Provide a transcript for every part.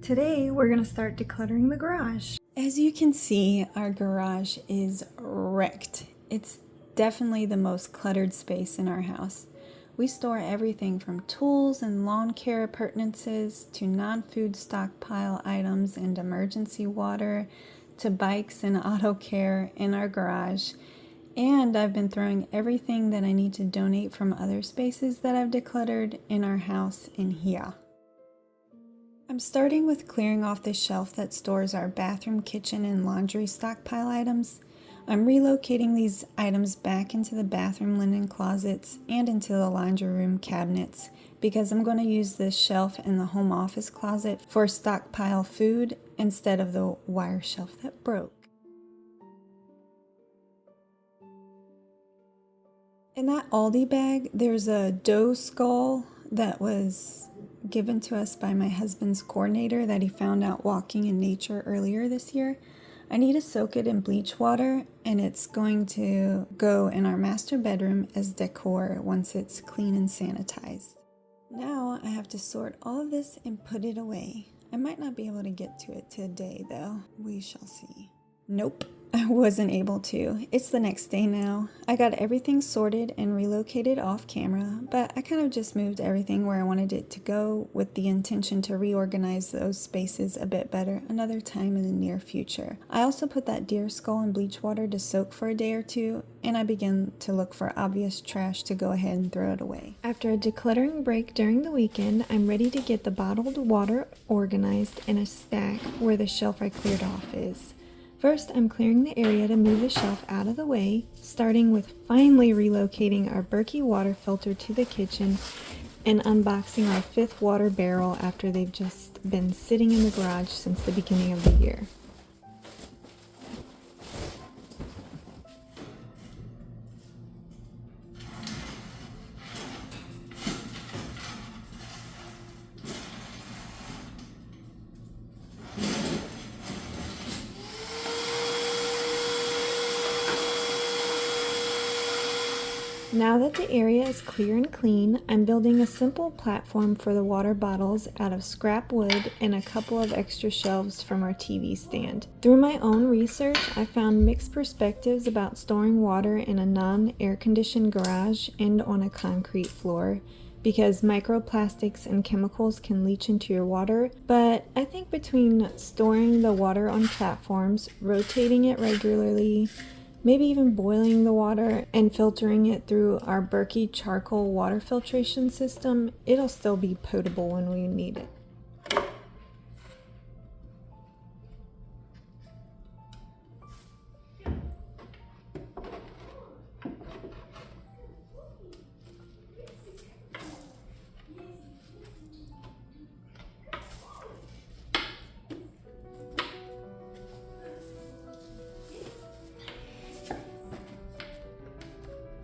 Today we're going to start decluttering the garage. As you can see, our garage is wrecked. It's definitely the most cluttered space in our house. We store everything from tools and lawn care appurtenances to non-food stockpile items and emergency water to bikes and auto care in our garage. And I've been throwing everything that I need to donate from other spaces that I've decluttered in our house in here. I'm starting with clearing off the shelf that stores our bathroom, kitchen, and laundry stockpile items. I'm relocating these items back into the bathroom linen closets and into the laundry room cabinets because I'm going to use this shelf in the home office closet for stockpile food instead of the wire shelf that broke. In that Aldi bag, there's a doe skull that was given to us by my husband's coordinator that he found out walking in nature earlier this year. I need to soak it in bleach water, and it's going to go in our master bedroom as decor once it's clean and sanitized. Now I have to sort all of this and put it away. I might not be able to get to it today though. We shall see. Nope, I wasn't able to. It's the next day now. I got everything sorted and relocated off camera, but I kind of just moved everything where I wanted it to go with the intention to reorganize those spaces a bit better another time in the near future. I also put that deer skull in bleach water to soak for a day or two, and I began to look for obvious trash to go ahead and throw it away. After a decluttering break during the weekend, I'm ready to get the bottled water organized in a stack where the shelf I cleared off is. First, I'm clearing the area to move the shelf out of the way, starting with finally relocating our Berkey water filter to the kitchen and unboxing our 5th water barrel after they've just been sitting in the garage since the beginning of the year. Now that the area is clear and clean, I'm building a simple platform for the water bottles out of scrap wood and a couple of extra shelves from our TV stand. Through my own research, I found mixed perspectives about storing water in a non-air conditioned garage and on a concrete floor, because microplastics and chemicals can leach into your water. But I think between storing the water on platforms, rotating it regularly, maybe even boiling the water and filtering it through our Berkey charcoal water filtration system, it'll still be potable when we need it.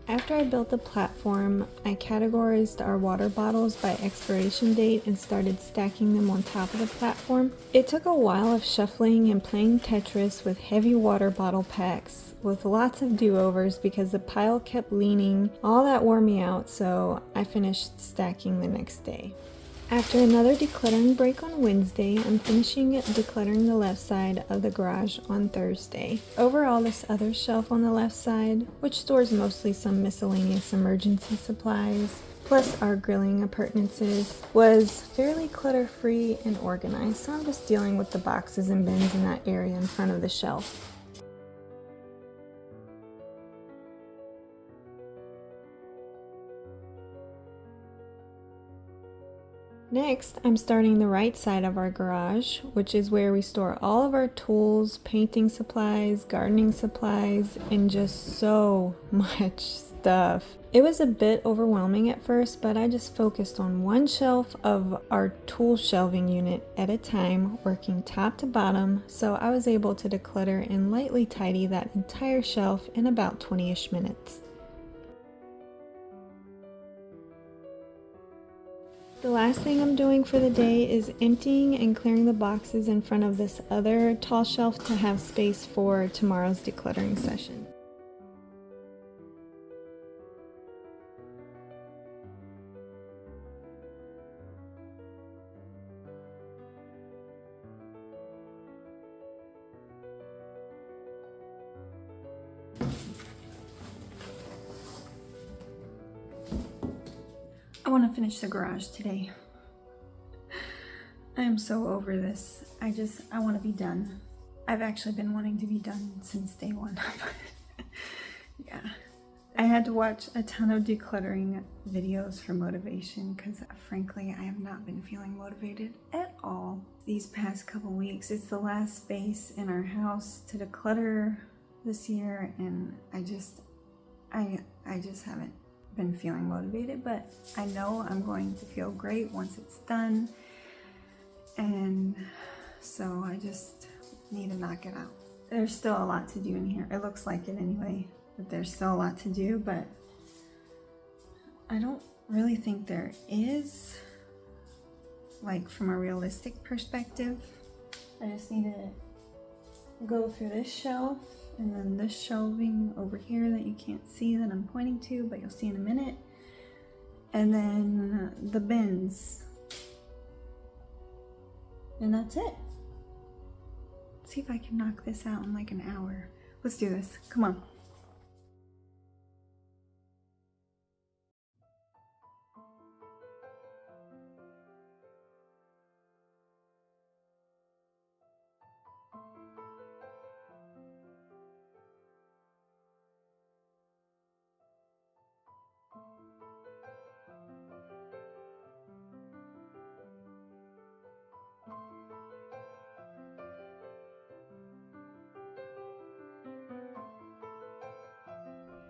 After I built the platform, I categorized our water bottles by expiration date and started stacking them on top of the platform. It took a while of shuffling and playing Tetris with heavy water bottle packs with lots of do-overs because the pile kept leaning. All that wore me out, so I finished stacking the next day. After another decluttering break on Wednesday, I'm finishing decluttering the left side of the garage on Thursday. Overall, this other shelf on the left side, which stores mostly some miscellaneous emergency supplies, plus our grilling appurtenances, was fairly clutter-free and organized, so I'm just dealing with the boxes and bins in that area in front of the shelf. Next, I'm starting the right side of our garage, which is where we store all of our tools, painting supplies, gardening supplies, and just so much stuff. It was a bit overwhelming at first, but I just focused on one shelf of our tool shelving unit at a time, working top to bottom, so I was able to declutter and lightly tidy that entire shelf in about 20-ish minutes. The last thing I'm doing for the day is emptying and clearing the boxes in front of this other tall shelf to have space for tomorrow's decluttering session. I want to finish the garage today. I am so over this. I want to be done. I've actually been wanting to be done since day one. Yeah. I had to watch a ton of decluttering videos for motivation because frankly, I have not been feeling motivated at all these past couple weeks. It's the last space in our house to declutter this year, and I just haven't been feeling motivated, but I know I'm going to feel great once it's done. And so I just need to knock it out. There's still a lot to do in here. It looks like it anyway, but there's still a lot to do, but I don't really think there is, like from a realistic perspective. I just need to go through this shelf and then this shelving over here that you can't see that I'm pointing to, but you'll see in a minute. And then the bins. And that's it. Let's see if I can knock this out in like an hour. Let's do this. Come on.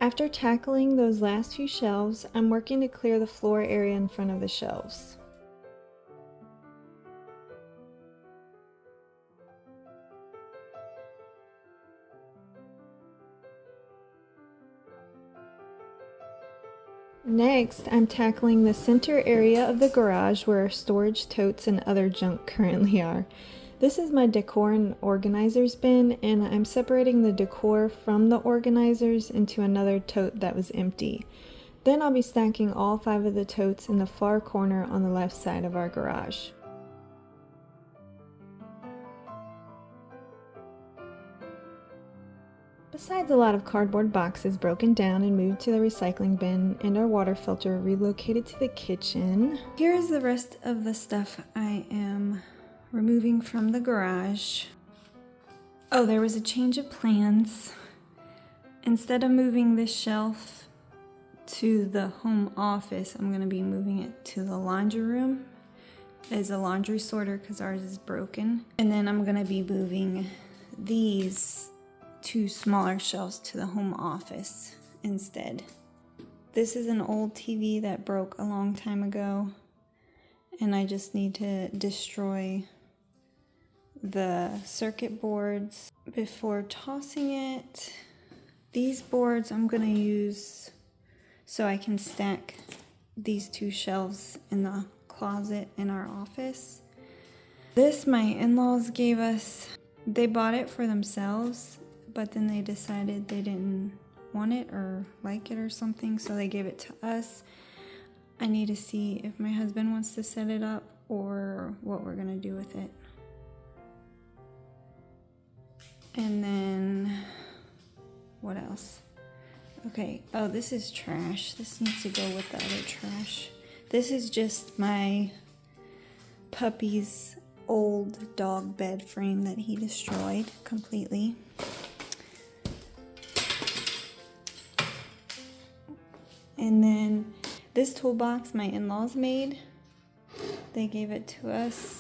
After tackling those last few shelves, I'm working to clear the floor area in front of the shelves. Next, I'm tackling the center area of the garage where our storage totes and other junk currently are. This is my decor and organizers bin, and I'm separating the decor from the organizers into another tote that was empty. Then I'll be stacking all 5 of the totes in the far corner on the left side of our garage. Besides a lot of cardboard boxes broken down and moved to the recycling bin and our water filter relocated to the kitchen. Here's the rest of the stuff I am removing from the garage. Oh, there was a change of plans. Instead of moving this shelf to the home office, I'm going to be moving it to the laundry room as a laundry sorter because ours is broken. And then I'm going to be moving these 2 smaller shelves to the home office instead. This is an old TV that broke a long time ago, and I just need to destroy the circuit boards before tossing it. These boards I'm gonna use so I can stack these 2 shelves in the closet in our office. This my in-laws gave us. They bought it for themselves, but then they decided they didn't want it or like it or something, so they gave it to us. I need to see if my husband wants to set it up or what we're gonna do with it. And then, what else? Okay, oh, this is trash. This needs to go with the other trash. This is just my puppy's old dog bed frame that he destroyed completely. And then this toolbox my in-laws made. They gave it to us.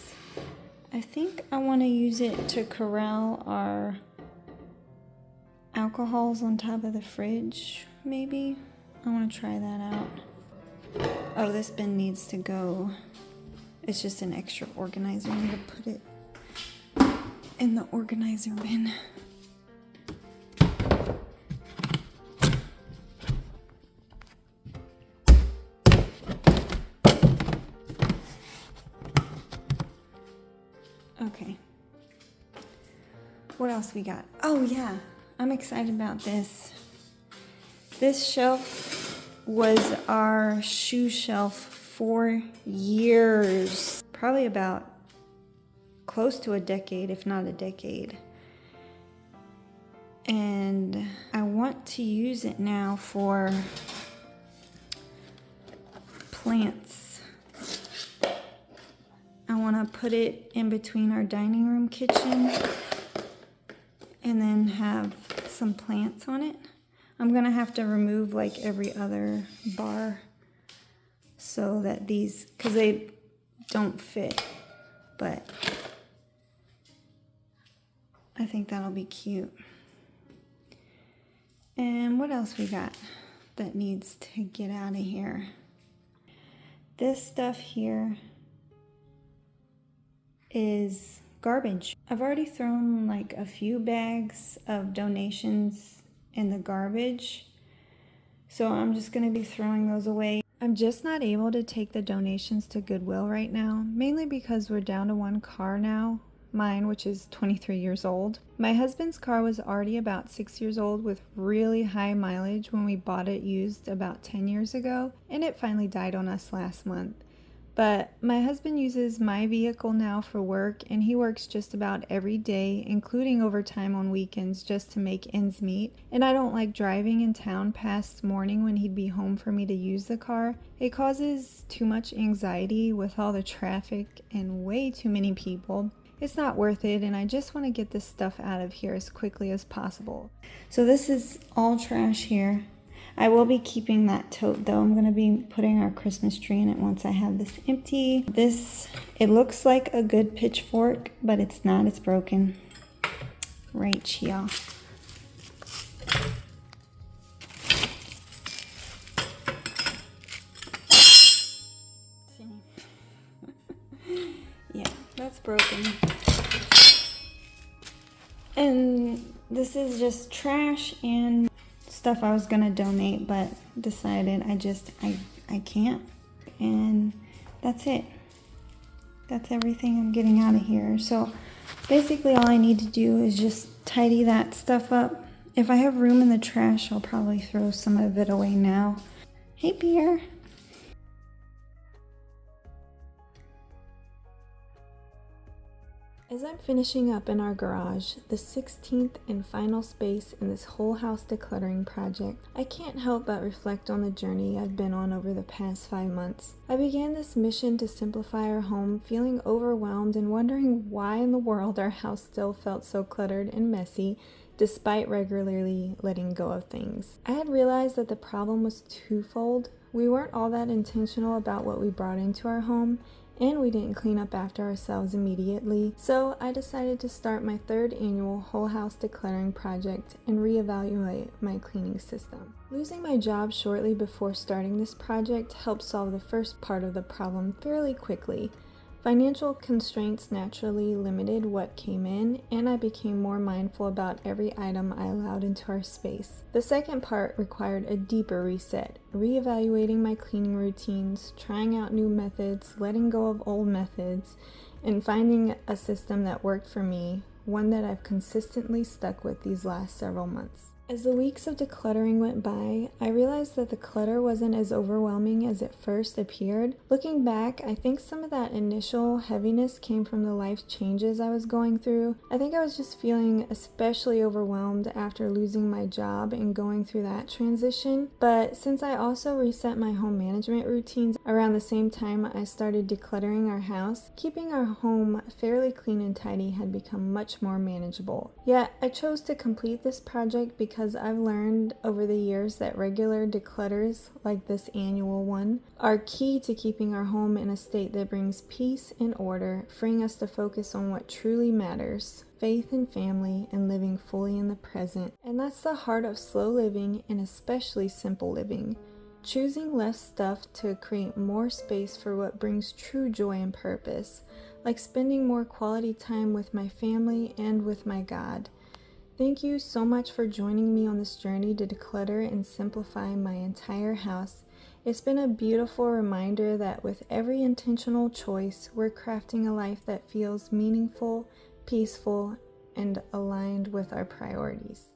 I think I want to use it to corral our alcohols on top of the fridge, maybe. I want to try that out. Oh, this bin needs to go. It's just an extra organizer. I need to put it in the organizer bin. Okay. What else we got? Oh yeah, I'm excited about this. This shelf was our shoe shelf for years. Probably about close to a decade, if not a decade. And I want to use it now for plants. I want to put it in between our dining room kitchen and then have some plants on it. I'm going to have to remove like every other bar so that these, because they don't fit, but I think that'll be cute. And what else we got that needs to get out of here? This stuff here is garbage. I've already thrown like a few bags of donations in the garbage, so I'm just going to be throwing those away. I'm just not able to take the donations to Goodwill right now, mainly because we're down to one car now, mine, which is 23 years old. My husband's car was already about 6 years old with really high mileage when we bought it used about 10 years ago, and it finally died on us last month. But my husband uses my vehicle now for work, and he works just about every day, including overtime on weekends, just to make ends meet. And I don't like driving in town past morning when he'd be home for me to use the car. It causes too much anxiety with all the traffic and way too many people. It's not worth it, and I just want to get this stuff out of here as quickly as possible. So this is all trash here. I will be keeping that tote though. I'm going to be putting our Christmas tree in it once I have this empty. This, it looks like a good pitchfork, but it's not. It's broken. Right here. See? Yeah, that's broken. And this is just trash and stuff I was gonna donate, but decided I can't. And that's it. That's everything I'm getting out of here. So basically all I need to do is just tidy that stuff up. If I have room in the trash, I'll probably throw some of it away now. Hey, Pierre. As I'm finishing up in our garage, the 16th and final space in this whole house decluttering project, I can't help but reflect on the journey I've been on over the past 5 months. I began this mission to simplify our home, feeling overwhelmed and wondering why in the world our house still felt so cluttered and messy, despite regularly letting go of things. I had realized that the problem was twofold. We weren't all that intentional about what we brought into our home, and we didn't clean up after ourselves immediately, so I decided to start my 3rd annual whole house decluttering project and reevaluate my cleaning system. Losing my job shortly before starting this project helped solve the first part of the problem fairly quickly. Financial constraints naturally limited what came in, and I became more mindful about every item I allowed into our space. The second part required a deeper reset, reevaluating my cleaning routines, trying out new methods, letting go of old methods, and finding a system that worked for me, one that I've consistently stuck with these last several months. As the weeks of decluttering went by, I realized that the clutter wasn't as overwhelming as it first appeared. Looking back, I think some of that initial heaviness came from the life changes I was going through. I think I was just feeling especially overwhelmed after losing my job and going through that transition. But since I also reset my home management routines around the same time I started decluttering our house, keeping our home fairly clean and tidy had become much more manageable. Yet, I chose to complete this project because I've learned over the years that regular declutters, like this annual one, are key to keeping our home in a state that brings peace and order, freeing us to focus on what truly matters: faith and family, and living fully in the present. And that's the heart of slow living, and especially simple living. Choosing less stuff to create more space for what brings true joy and purpose, like spending more quality time with my family and with my God. Thank you so much for joining me on this journey to declutter and simplify my entire house. It's been a beautiful reminder that with every intentional choice, we're crafting a life that feels meaningful, peaceful, and aligned with our priorities.